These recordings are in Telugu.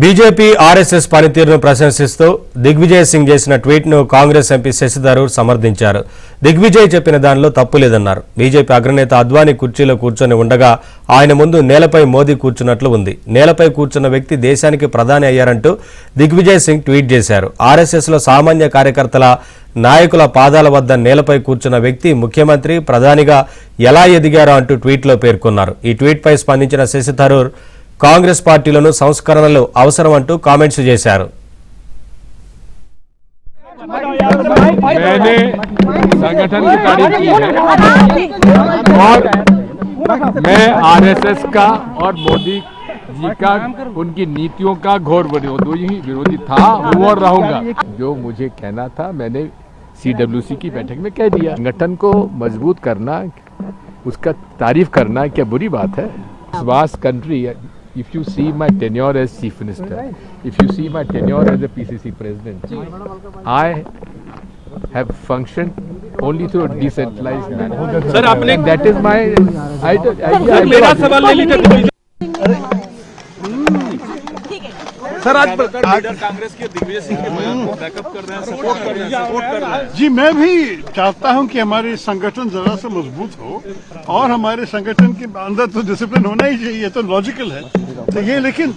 బీజేపీ ఆర్ఎస్ఎస్ పనితీరును ప్రశంసిస్తూ దిగ్విజయ్ సింగ్ చేసిన ట్వీట్ను కాంగ్రెస్ ఎంపీ శశి థరూర్ సమర్థించారు. దిగ్విజయ్ చెప్పిన దానిలో తప్పు లేదన్నారు. బీజేపీ అగ్రనేత అద్వానీ కుర్చీలో కూర్చొని ఉండగా ఆయన ముందు నేలపై మోదీ కూర్చున్నట్లు ఉంది. నేలపై కూర్చున్న వ్యక్తి దేశానికి ప్రధాని అయ్యారంటూ దిగ్విజయ్ సింగ్ ట్వీట్ చేశారు. ఆర్ఎస్ఎస్లో సామాన్య కార్యకర్తల నాయకుల పాదాల వద్ద నేలపై కూర్చున్న వ్యక్తి ముఖ్యమంత్రి ప్రధానిగా ఎలా ఎదిగారో అంటూ ట్వీట్లో పేర్కొన్నారు. ఈ ట్వీట్పై స్పందించిన శశి థరూర్ కాంగ్రెస్ పార్టీలోనూ సంస్కరణలు అవసరం అంటూ కామెంట్స్ చేశారు. मैंने संगठन की तारीफ की है और मैं आरएसएस का और मोदी जी का उनकी नीतियों का घोर विरोधी था, हूँ और रहूंगा. जो मुझे कहना था मैंने सीडब्ल्यूसी की बैठक में कह दिया. संगठन को मजबूत करना, उसका तारीफ करना क्या बुरी बात है? Vast country. If you see my tenure as Chief Minister, if you see my tenure as a PCC President, I have functioned only through a decentralized manner. Sir, आपने that is my. मेरा सवाल ले लीजिए. सर आज कांग्रेस के दिग्विजय सिंह के बयान को बैकअप कर रहे हैं, सपोर्ट कर रहे हैं. जी, मैं भी चाहता हूं कि हमारी संगठन जरा सा मजबूत हो और हमारे संगठन के अंदर तो डिसिप्लिन होना ही चाहिए, तो लॉजिकल है. तो ये लेकिन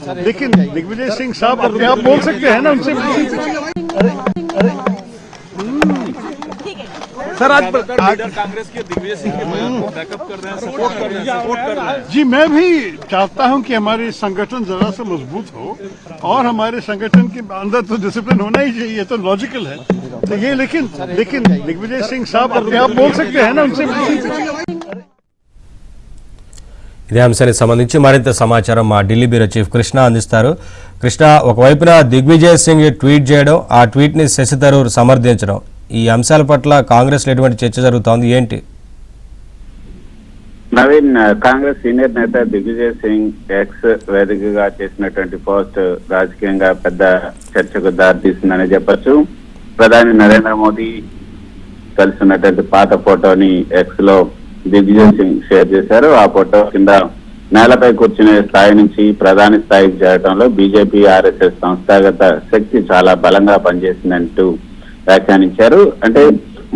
दिग्विजय सिंह साहब अपने आप बोल सकते हैं ना, उनसे. सर आज कांग्रेस के दिग्विजय सिंह के बयान को बैकअप कर रहे हैं, सपोर्ट कर रहे हैं. जी, मैं भी चाहता हूं कि हमारी संगठन जरा सा मजबूत हो और हमारे संगठन के अंदर तो डिसिप्लिन होना ही चाहिए, तो लॉजिकल है. तो ये लेकिन दिग्विजय सिंह साहब अपने आप बोल सकते हैं ना, उनसे. ఇదే అంశానికి సంబంధించి మరింత సమాచారం మా ఢిల్లీ బ్యూరో చీఫ్ కృష్ణ అందిస్తారు. కృష్ణ, ఒకవైపున దిగ్విజయ్ సింగ్ ట్వీట్ చేయడం, ఆ ట్వీట్ని శశి థరూర్ సమర్థించడం, ఈ అంశాల పట్ల కాంగ్రెస్ లో ఎటువంటి చర్చ జరుగుతోంది, ఏంటి? నవీన్, కాంగ్రెస్ సీనియర్ నేత దిగ్విజయ్ సింగ్ ఎక్స్ వేదికగా చేసినటువంటి పోస్ట్ రాజకీయంగా పెద్ద చర్చకు దారితీసిందని చెప్పొచ్చు. ప్రధాని నరేంద్ర మోదీ కలిసి ఉన్నటువంటి పాత ఫోటోని ఎక్స్ లో దిగ్విజయ్ సింగ్ షేర్ చేశారు. ఆ ఫోటో కింద నేలపై కూర్చునే స్థాయి నుంచి ప్రధాని స్థాయికి చేరడంలో బీజేపీ ఆర్ఎస్ఎస్ సంస్థాగత శక్తి చాలా బలంగా పనిచేసిందంటూ వ్యాఖ్యానించారు. అంటే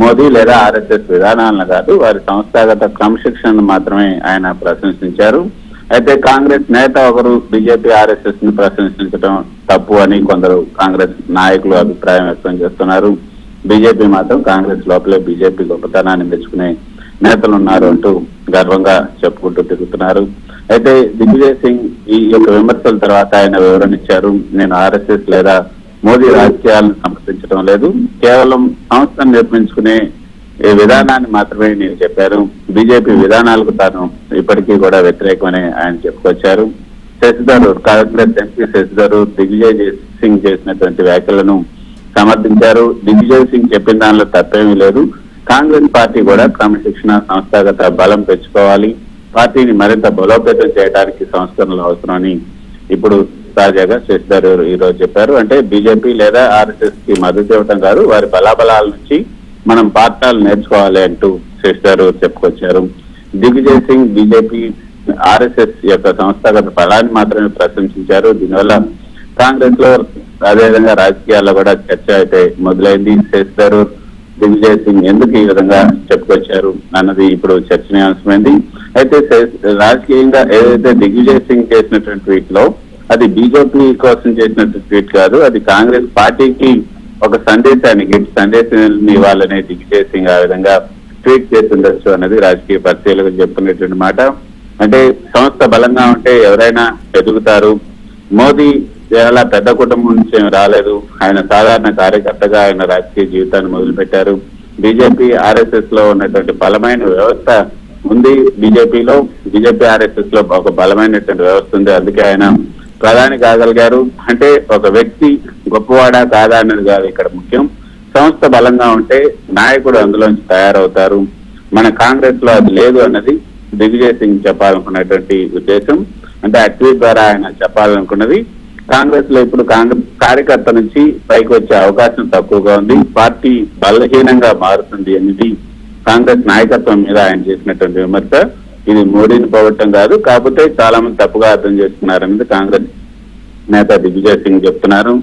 మోదీ లేదా ఆర్ఎస్ఎస్ విధానాలను కాదు, వారి సంస్థాగత క్రమశిక్షణను మాత్రమే ఆయన ప్రశంసించారు. అయితే కాంగ్రెస్ నేత ఒకరు బీజేపీ ఆర్ఎస్ఎస్ ని ప్రశంసించడం తప్పు అని కొందరు కాంగ్రెస్ నాయకులు అభిప్రాయం వ్యక్తం చేస్తున్నారు. బీజేపీ మాత్రం కాంగ్రెస్ లోపలే బీజేపీ గొప్పతనాన్ని మెచ్చుకునే నేతలు ఉన్నారు అంటూ గర్వంగా చెప్పుకుంటూ తిరుగుతున్నారు. అయితే దిగ్విజయ్ సింగ్ ఈ యొక్క విమర్శల తర్వాత ఆయన వివరణ ఇచ్చారు. నేను ఆర్ఎస్ఎస్ లేదా మోదీ రాజకీయాలను సమర్థించడం లేదు, కేవలం సంస్థను నిర్మించుకునే విధానాన్ని మాత్రమే నేను చెప్పారు. బీజేపీ విధానాలకు తాను ఇప్పటికీ కూడా వ్యతిరేకమని ఆయన చెప్పుకొచ్చారు. శశి థరూర్, కాంగ్రెస్ ఎంపీ శశి థరూర్ దిగ్విజయ్ సింగ్ చేసినటువంటి వ్యాఖ్యలను సమర్థించారు. దిగ్విజయ్ సింగ్ చెప్పిన దానిలో తప్పేమీ లేదు. కాంగ్రెస్ పార్టీ కూడా క్రమశిక్షణ, సంస్థాగత బలం పెంచుకోవాలి, పార్టీని మరింత బలోపేతం చేయడానికి సంస్కరణలు అవసరమని ఇప్పుడు తాజాగా శశి థరూర్ ఈ రోజు చెప్పారు. అంటే బీజేపీ లేదా ఆర్ఎస్ఎస్ కి మద్దతు ఇవ్వడం కాదు, వారి బలాబలాల నుంచి మనం పాఠాలు నేర్చుకోవాలి అంటూ శశి థరూర్ చెప్పుకొచ్చారు. దిగ్విజయ్ సింగ్ బీజేపీ ఆర్ఎస్ఎస్ యొక్క సంస్థాగత బలాన్ని మాత్రమే ప్రశంసించారు. దీనివల్ల కాంగ్రెస్ లో అదేవిధంగా రాజకీయాల్లో కూడా చర్చ అయితే మొదలైంది. శశి థరూర్ దిగ్విజయ్ సింగ్ ఎందుకు ఈ విధంగా చెప్పుకొచ్చారు అన్నది ఇప్పుడు చర్చనీయాంశమైంది. అయితే రాజకీయంగా ఏదైతే దిగ్విజయ్ సింగ్ చేసినటువంటి ట్వీట్ లో అది బీజేపీ కోసం చేసినటువంటి ట్వీట్ కాదు, అది కాంగ్రెస్ పార్టీకి ఒక సందేశాన్ని ఇవ్వాలనే దిగ్విజయ్ సింగ్ ఆ విధంగా ట్వీట్ చేస్తుండొచ్చు అన్నది రాజకీయ పరిశీలకులు చెప్తున్నటువంటి మాట. అంటే సంస్థ బలంగా ఉంటే ఎవరైనా ఎదుగుతారు. మోదీ చాలా పెద్ద కుటుంబం నుంచి రాలేదు, ఆయన సాధారణ కార్యకర్తగా ఆయన రాజకీయ జీవితాన్ని మొదలుపెట్టారు. బీజేపీ ఆర్ఎస్ఎస్ లో ఉన్నటువంటి బలమైన వ్యవస్థ ఉంది. బీజేపీ ఆర్ఎస్ఎస్ లో ఒక బలమైనటువంటి వ్యవస్థ ఉంది, అందుకే ఆయన ప్రధాని కాగలిగారు. అంటే ఒక వ్యక్తి గొప్పవాడా కాదా అన్నది కాదు ఇక్కడ ముఖ్యం, సంస్థ బలంగా ఉంటే నాయకుడు అందులోంచి తయారవుతారు. మన కాంగ్రెస్ లో అది లేదు అన్నది దిగ్విజయ్ సింగ్ చెప్పాలనుకున్నటువంటి ఉద్దేశం. అంటే ఆ ట్వీట్ ద్వారా ఆయన చెప్పాలనుకున్నది కాంగ్రెస్ లో ఇప్పుడు కాంగ్రెస్ కార్యకర్త నుంచి పైకి వచ్చే అవకాశం తక్కువగా ఉంది, పార్టీ బలహీనంగా మారుతుంది అనేది కాంగ్రెస్ నాయకత్వం మీద ఆయన చేసినటువంటి విమర్శ. ఇది మోడీని పోగొట్టడం కాదు, కాకపోతే చాలా మంది తప్పుగా అర్థం చేస్తున్నారనేది కాంగ్రెస్ నేత దిగ్విజయ్ సింగ్ చెప్తున్నారు.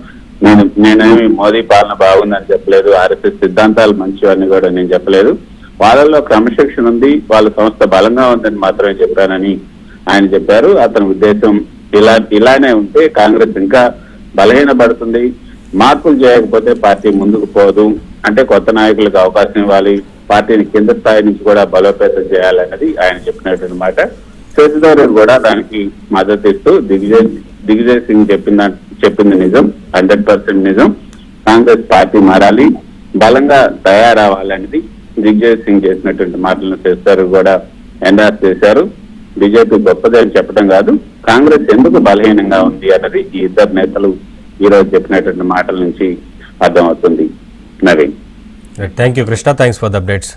నేనేమి మోదీ పాలన బాగుందని చెప్పలేదు, ఆర్ఎస్ఎస్ సిద్ధాంతాలు మంచివని కూడా నేను చెప్పలేదు, వాళ్ళల్లో క్రమశిక్షణ ఉంది, వాళ్ళ సంస్థ బలంగా ఉందని మాత్రమే చెప్పానని ఆయన చెప్పారు. అతని ఉద్దేశం ఇలానే ఉంటే కాంగ్రెస్ ఇంకా బలహీనపడుతుంది, మార్పులు చేయకపోతే పార్టీ ముందుకు పోదు, అంటే కొత్త నాయకులకు అవకాశం ఇవ్వాలి, పార్టీని కింద స్థాయి నుంచి కూడా బలోపేతం చేయాలన్నది ఆయన చెప్పినటువంటి మాట. శశిధరూర్ కూడా దానికి మద్దతు ఇస్తూ దిగ్విజయ్ సింగ్ చెప్పింది నిజం, 100% నిజం, కాంగ్రెస్ పార్టీ మారాలి, బలంగా తయారవ్వాలనేది దిగ్విజయ్ సింగ్ చేసినటువంటి మాటలను శశిధరూర్ కూడా ఎండార్స్ చేశారు. బీజేపీ గొప్పది అని చెప్పడం కాదు, కాంగ్రెస్ ఎందుకు బలహీనంగా ఉంది అన్నది ఈ ఇద్దరు నేతలు ఈ రోజు చెప్పినటువంటి మాటల నుంచి అర్థమవుతుంది. Naveen. Thank you Krishna, thanks for the updates.